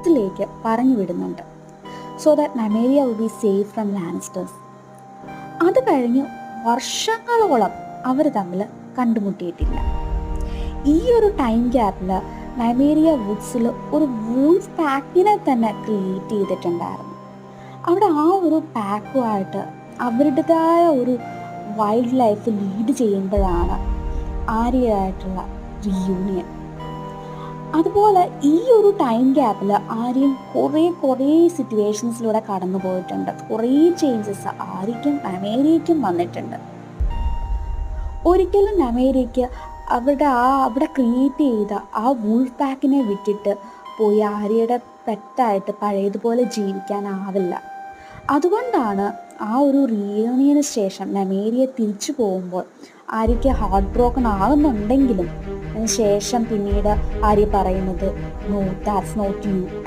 ത്തിലേക്ക് പറഞ്ഞു വിടുന്നുണ്ട്. So that Nymeria will be safe from Lannisters. അത് കഴിഞ്ഞ് വർഷങ്ങളോളം അവർ തമ്മിൽ കണ്ടുമുട്ടിയിട്ടില്ല. ഈ ഒരു ടൈം ഗ്യാപ്പിൽ നമേരിയ വുഡ്സിൽ ഒരു വൂൾഫ് പാക്കിനെ തന്നെ ക്രിയേറ്റ് ചെയ്തിട്ടുണ്ടായിരുന്നു. അവിടെ ആ ഒരു പാക്കുമായിട്ട് അവരുടേതായ ഒരു വൈൽഡ് ലൈഫ് ലീഡ് ചെയ്യുമ്പോഴാണ് ആര്യയായിട്ടുള്ള റീയൂണിയൻ. അതുപോലെ ഈ ഒരു ടൈം ഗ്യാപ്പിൽ ആര്യൻ കുറേ സിറ്റുവേഷൻസിലൂടെ കടന്നു പോയിട്ടുണ്ട്. കുറേ ചേഞ്ചസ് ആര്യയ്ക്കും നമേരിയയ്ക്കും വന്നിട്ടുണ്ട്. ഒരിക്കലും നമേരിയയ്ക്ക് അവിടെ ക്രിയേറ്റ് ചെയ്ത ആ വൂൾഫ് പാക്കിനെ വിട്ടിട്ട് പോയി ആര്യയുടെ പെറ്റായിട്ട് പഴയതുപോലെ ജീവിക്കാനാവില്ല. അതുകൊണ്ടാണ് ആ ഒരു റീയൂണിയന് ശേഷം നമേരിയ തിരിച്ചു പോകുമ്പോൾ ആര്യയ്ക്ക് ഹാർട്ട് ബ്രോക്കൺ ആകുന്നുണ്ടെങ്കിലും അതിന് ശേഷം പിന്നീട് ആര്യ പറയുന്നത്, നോ, ദാറ്റ്സ് നോട്ട് യു.